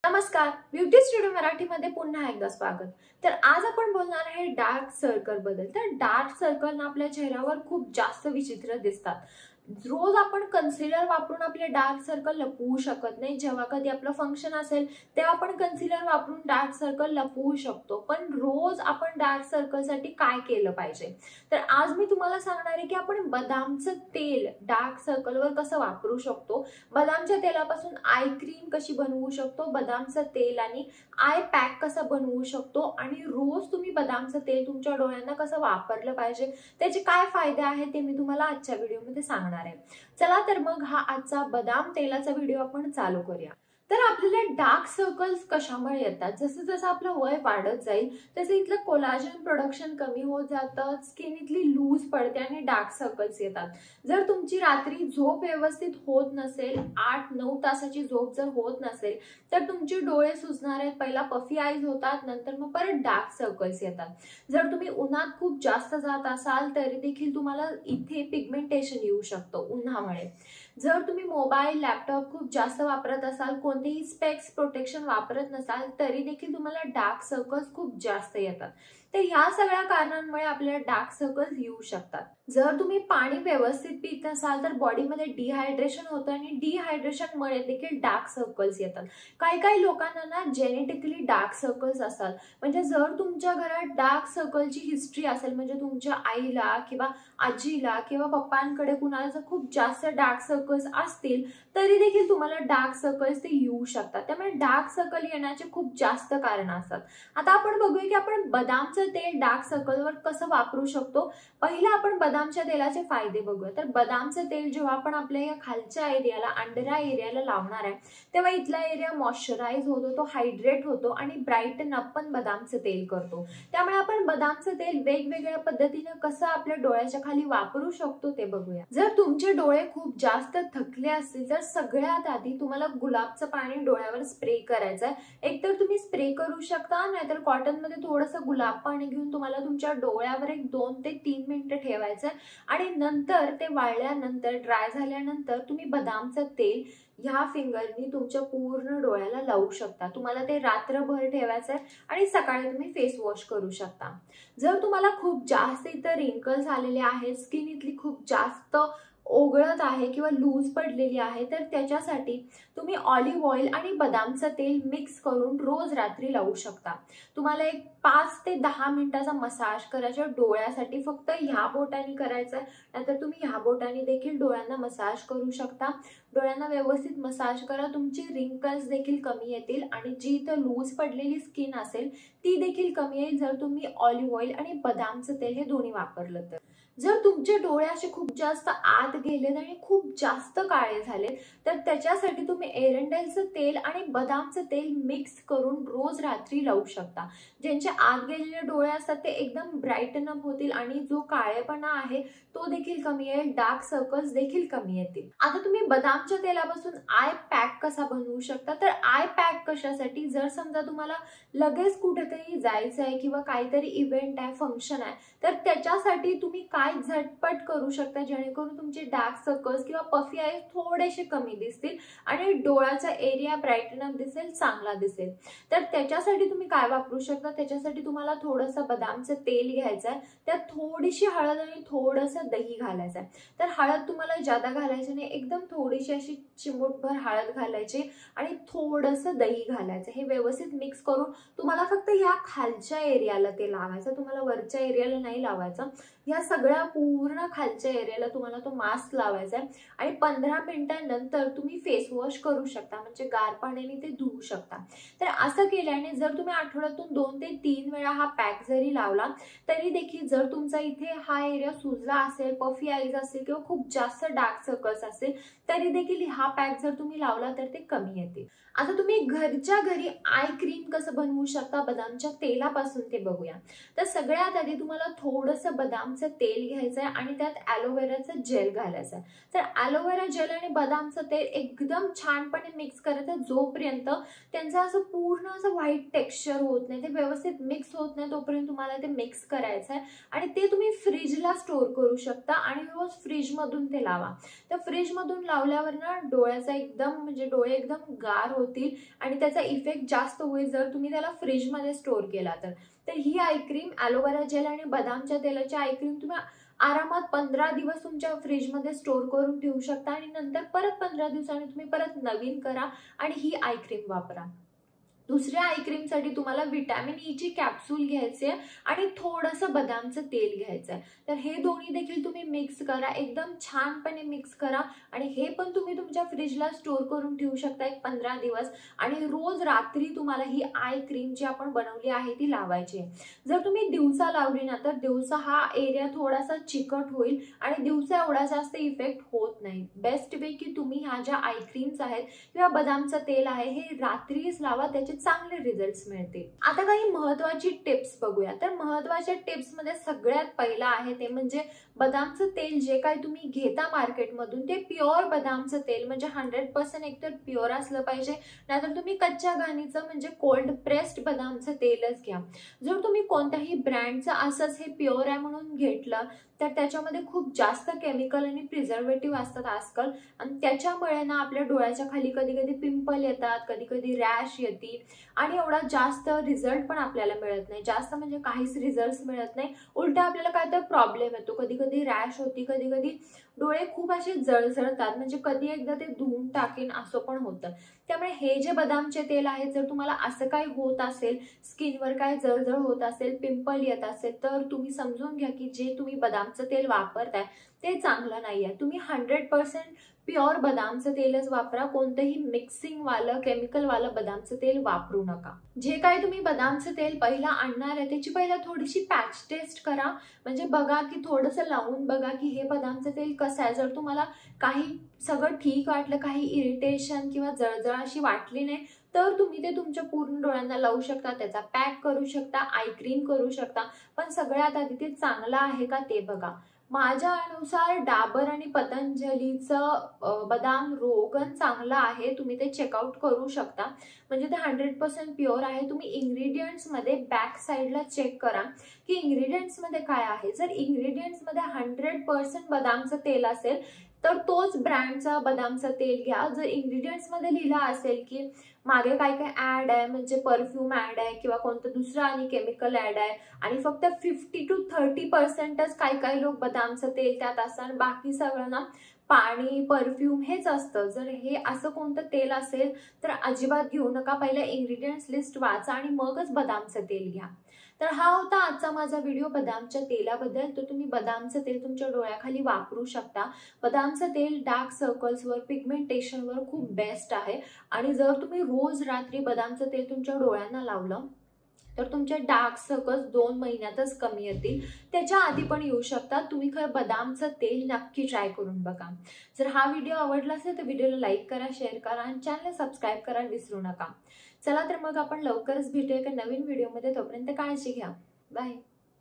नमस्कार, beauty studio मराठीमध्ये पुन्हा एकदा स्वागत। तर आज आपण बोलणार आहे डार्क सर्कल बद्दल। तर डार्क सर्कल आपल्या चेहऱ्यावर खूप जास्त विचित्र दिसतात। रोज आपण कन्सिलर वापरून आपले डार्क सर्कल लपवू शकत नाही। जेव्हा कधी आपलं फंक्शन असेल तेव्हा आपण कन्सिलर वापरून डार्क सर्कल लपवू शकतो, पण रोज आपण डार्क सर्कल साठी काय केलं पाहिजे? तर आज मी तुम्हाला सांगणार आहे की आपण बदामचं तेल डार्क सर्कलवर कसं वापरू शकतो, बदामच्या तेलापासून आय क्रीम कशी बनवू शकतो, बदामचं तेल आणि आय पॅक कसा बनवू शकतो आणि रोज तुम्ही बदामचं तेल तुमच्या डोळ्यांना कसं वापरलं पाहिजे, त्याचे काय फायदे आहेत ते मी तुम्हाला आजच्या व्हिडिओमध्ये सांगणार आहे। चला तर मग हा आजचा बदाम तेलाचा व्हिडिओ आपण चालू करूया। तर आपल्याला डार्क सर्कल्स कशामुळे येतात? जसं जसं आपलं वय वाढत जाईल तसं इथलं कोलाजन प्रोडक्शन कमी होत जातं, स्किन इथली लूज पडते आणि डार्क सर्कल्स येतात। जर तुमची रात्री झोप व्यवस्थित होत नसेल, 8-9 तासाची झोप जर होत नसेल तर तुमचे डोळे सुजणार आहेत, पहिला पफी आईज होतात, नंतर मग परत डार्क सर्कल्स येतात। जर तुम्ही उन्हात खूप जास्त जात असाल तरी देखील तुम्हाला इथे पिगमेंटेशन येऊ शकतं उन्हामुळे। जर तुम्ही मोबाईल लॅपटॉप खूप जास्त वापरत असाल, कोणतेही स्पेक्स प्रोटेक्शन वापरत नसाल तरी देखील तुम्हाला डार्क सर्कल्स खूप जास्त येतात। तर ह्या सगळ्या कारणांमुळे आपल्याला डार्क सर्कल्स येऊ शकतात। जर तुम्ही पाणी व्यवस्थित पित नसाल तर बॉडीमध्ये डिहायड्रेशन होतं आणि डिहायड्रेशनमुळे देखील डार्क सर्कल्स येतात। काही लोकांना ना जेनेटिकली डार्क सर्कल्स असतात, म्हणजे जर तुमच्या घरात डार्क सर्कलची हिस्ट्री असेल, म्हणजे तुमच्या आईला किंवा आजीला किंवा पप्पांकडे कुणाला जर खूप जास्त डार्क सर्कल्स असतील तरी देखील तुम्हाला डार्क सर्कल्स ते येऊ शकतात। त्यामुळे डार्क सर्कल येण्याचे खूप जास्त कारण असतात। आता आपण बघूया की आपण बदामचं तेल डार्क सर्कलवर कसं वापरू शकतो। पहिला आपण बदामच्या तेलाचे फायदे बघूया। तर बदामचं तेल जेव्हा आपण आपल्या या खालच्या एरियाला, अंडर आय एरियाला लावणार आहे तेव्हा इथला एरिया मॉइश्चराइज होतो, तो हायड्रेट होतो आणि ब्राइटन अप पण बदामचं तेल करतो। त्यामुळे आपण बदामचं तेल वेगवेगळ्या पद्धतीने कसं आपल्या डोळ्याच्या खाली वापरू शकतो ते बघूया। जर तुमचे डोळे खूप जास्त थकले असतील तर सगळ्यात आधी तुम्हाला गुलाबचं पाणी डोळ्यावर स्प्रे करायचं आहे। एकतर तुम्ही स्प्रे करू शकता, नाहीतर कॉटन मध्ये थोडंसं गुलाब पाणी घेऊन तुम्हाला तुमच्या डोळ्यावर एक 2 ते 3 मिनिटं ठेवायचं आणि नंतर ते वाळल्यानंतर, ड्राय झाल्यानंतर तुम्ही बदामचं तेल ह्या फिंगरनी तुमच्या पूर्ण डोळ्याला लावू शकता। तुम्हाला ते रात्रभर ठेवायचं आहे आणि सकाळी तुम्ही फेस वॉश करू शकता। जर तुम्हाला खूप जास्त इथं रिंकल्स आलेले आहेत, स्किन इथली खूप जास्त ओघळत आहे किंवा लूज पडलेली आहे, तर त्याच्यासाठी तुम्ही ऑलिव्ह ऑइल आणि बदामचं तेल मिक्स करून रोज रात्री लावू शकता। तुम्हाला एक 5 ते 10 मिनिटाचा मसाज करायचा डोळ्यासाठी, फक्त ह्या बोटाने करायचा, नाहीतर तुम्ही ह्या बोटाने देखील डोळ्यांना मसाज करू शकता। डोळ्यांना व्यवस्थित मसाज करा, तुमची रिंकल्स देखील कमी येतील आणि जी इथं लूज पडलेली स्किन असेल ती देखील कमी येईल जर तुम्ही ऑलिव्ह ऑइल आणि बदामचं तेल हे दोन्ही वापरलं तर। जर तुमचे डोळे असे खूप जास्त आत गेलेत आणि खूप जास्त काळे झाले तर त्याच्यासाठी तुम्ही एरंडेलचं तेल आणि बदामचं तेल मिक्स करून रोज रात्री लावू शकता। ज्यांचे आत गेलेले डोळे असतात ते एकदम ब्राइटन अप होतील आणि जो काळेपणा आहे तो देखील कमी येईल, डार्क सर्कल्स देखील कमी येतील। आता तुम्ही बदामच्या तेलापासून आय पॅक कसा बनवू शकता? तर आय पॅक कशासाठी? जर समजा तुम्हाला लगेच कुठेतरी जायचं आहे किंवा काहीतरी इव्हेंट आहे, फंक्शन आहे, तर त्याच्यासाठी तुम्ही काय झटपट करू शकता जेणेकरून तुमचे डार्क सर्कल्स किंवा पफी आईज थोडेसे कमी दिसतील आणि डोळ्याचा एरिया ब्राइटन अप दिसेल, चांगला दिसेल। तर त्याच्यासाठी तुम्ही काय वापरू शकता? त्याच्यासाठी तुम्हाला थोडंसं बदामचं तेल घ्यायचं आहे, त्यात थोडीशी हळद आणि थोडंसं दही घालायचं आहे। तर हळद तुम्हाला जादा घालायची नाही, एकदम थोडीशी अशी चिमूटभर हळद घालायची आणि थोडंसं दही घालायचं। हे व्यवस्थित मिक्स करून तुम्हाला फक्त ह्या खालच्या एरियाला ते लावायचं, तुम्हाला वरच्या एरियाला नाही लावायचं। ह्या सगळ्या पूर्ण खालच्या एरियाला तुम्हाला तो मास्क लावायचा आहे आणि 15 मिनिटांनंतर तुम्ही फेस वॉश करू शकता, म्हणजे गार पाण्याने ते धुवू शकता। तर असं केल्याने जर तुम्ही आठवड्यातून 2 ते 3 वेळा हा पॅक जरी लावला तरी देखील जर तुमचा इथे हा एरिया सुजला असेल, पफी आईज असेल किंवा खूप जास्त डार्क सर्कल्स असेल तरी देखील हा पॅक जर तुम्ही लावला तर ते कमी येतील। आता तुम्ही घरच्या घरी आय क्रीम कसं बनवू शकता बदामच्या तेलापासून ते बघूया। तर सगळ्यात आधी तुम्हाला थोडंसं बदामचं तेल घ्यायचं आहे आणि त्यात ॲलोवेराचं जेल घालायचं आहे. तर ॲलोवेरा जेल आणि बदामचं तेल एकदम छानपणे मिक्स करायचं जोपर्यंत त्यांचं असं पूर्ण असं व्हाईट टेक्स्चर होत नाही, ते व्यवस्थित मिक्स होत नाही तोपर्यंत तुम्हाला ते मिक्स करायचं आहे. आणि ते तुम्ही फ्रीजला स्टोअर करू शकता आणि रोज फ्रीजमधून ते लावा. तर फ्रीजमधून लावल्यावर ना डोळ्याचा एकदम म्हणजे डोळे एकदम गार होतील आणि त्याचा इफेक्ट जास्त होईल जर तुम्ही त्याला फ्रीजमध्ये स्टोअर केला तर. ही आय क्रीम ॲलोवेरा जेल आणि बदामच्या तेलाची आय क्रीम तुम्ही आरामात 15 दिवस तुमच्या फ्रीजमध्ये स्टोअर करून ठेवू शकता आणि नंतर परत 15 दिवसांनी तुम्ही परत नवीन करा आणि ही आय क्रीम वापरा. दुसऱ्या आय क्रीमसाठी तुम्हाला व्हिटॅमिन ईची कॅप्सूल घ्यायची आहे आणि थोडंसं बदामचं तेल घ्यायचं आहे. तर हे दोन्ही देखील तुम्ही मिक्स करा, एकदम छानपणे मिक्स करा आणि हे पण तुम्ही तुमच्या फ्रीजला स्टोअर करून ठेवू शकता एक 15 दिवस आणि रोज रात्री तुम्हाला ही आय क्रीम जी आपण बनवली आहे ती लावायची आहे. जर तुम्ही दिवसा लावली ना तर दिवसा हा एरिया थोडासा चिकट होईल आणि दिवसा एवढा जास्त इफेक्ट होत नाही. बेस्ट वे की तुम्ही ह्या ज्या आय क्रीम्स आहेत किंवा बदामचं तेल आहे हे रात्रीच लावा, त्याचे चांगले रिझल्ट्स मिळतील. आता काही महत्त्वाची टिप्स बघूया. तर महत्त्वाच्या टिप्स मध्ये सगळ्यात पहिला आहे ते म्हणजे बदामचं तेल जे काही तुम्ही घेता मार्केटमधून ते प्युअर बदामचं तेल म्हणजे 100% एकतर प्युअर असलं पाहिजे, नाहीतर तुम्ही कच्च्या घाणीचं म्हणजे कोल्ड प्रेस्ड बदामचं तेलच घ्या. जर तुम्ही कोणत्याही ब्रँडचं असंच हे प्युअर आहे म्हणून घेतलं तर त्याच्यामध्ये खूप जास्त केमिकल आणि प्रिझर्वेटिव्ह असतात आजकाल आणि त्याच्यामुळे ना आपल्या डोळ्याच्या खाली कधी कधी पिंपल येतात, कधी कधी रॅश येते आणि एवढा जास्त रिझल्ट पण आपल्याला मिळत नाही. जास्त म्हणजे काहीच रिझल्ट मिळत नाही, उलटा आपल्याला काय तर प्रॉब्लेम येतो, कधी कधी रॅश होती, कधी कधी डोळे खूप असे जळजळतात, म्हणजे कधी एकदा ते धुवून टाकेन असं पण होतं. त्यामुळे हे जे बदामचे तेल आहे जर तुम्हाला असं काही होत असेल, स्किनवर काय जळजळ होत असेल, पिंपल येत असेल तर तुम्ही समजून घ्या की जे तुम्ही बदामचं तेल वापरताय ते चांगलं नाही आहे. तुम्ही 100% प्युअर बदामचं तेलच वापरा, कोणतंही मिक्सिंग वालं केमिकल वालं बदामचं तेल वापरू नका. जे काही तुम्ही बदामचं तेल पहिला आणणार आहे त्याची पहिला थोडीशी पॅच टेस्ट करा, म्हणजे बघा की थोडंसं लावून बघा की हे बदामचं तेल कसं आहे. जर तुम्हाला काही सगळं ठीक वाटलं, काही इरिटेशन किंवा जळजळ अशी वाटली नाही तर तुम्ही ते तुमच्या पूर्ण डोळ्यांना लावू शकता, त्याचा पॅक करू शकता, आय क्रीम करू शकता. पण सगळ्यात आधी ते चांगलं आहे का ते बघा. माझ्या अनुसार डाबर आणि पतंजलीचं बदाम रोगन चांगलं आहे, तुम्ही ते चेकआउट करू शकता, म्हणजे ते 100% प्युअर आहे. तुम्ही इंग्रेडियंट्समध्ये बॅक साईडला चेक करा की इंग्रेडियंट्समध्ये काय आहे. जर इंग्रेडियंट्समध्ये 100% बदामचं तेल असेल तर तोच ब्रँडचा बदामचं तेल घ्या. जर इंग्रेडियंट्समध्ये लिहिलं असेल की मागे काय काय ॲड आहे, म्हणजे परफ्यूम ॲड आहे किंवा कोणतं दुसरं आणि केमिकल ॲड आहे आणि फक्त 50 to 30%च काही लोक बदामचं तेल त्यात असतं आणि बाकी सगळं ना पाणी परफ्यूम हेच असतं. जर हे असं कोणतं तेल असेल तर अजिबात घेऊ नका. पहिलं इंग्रेडियंट्स लिस्ट वाचा आणि मगच बदामचं तेल घ्या. तर हा होता आजचा माझा व्हिडिओ बदामच्या तेलाबद्दल. तर तुम्ही बदामचं तेल तुमच्या डोळ्याखाली वापरू शकता. बदामचं तेल डार्क सर्कल्सवर, पिगमेंटेशनवर खूप बेस्ट आहे आणि जर तुम्ही रोज रात्री बदामचं तेल तुमच्या डोळ्यांना लावलं तर तुमचे डार्क सर्कल्स 2 महिन्यातच कमी येतील. त्याच्या आधी पण येऊ शकतात. तुम्ही खरं बदामचं तेल नक्की ट्राय करून बघा. जर हा व्हिडिओ आवडला असेल तर व्हिडिओला लाईक करा, शेअर करा आणि चॅनल सबस्क्राईब करायला विसरू नका. चला तर मग आपण लवकरच भेटूया एका नवीन व्हिडिओमध्ये. तोपर्यंत काळजी घ्या. बाय.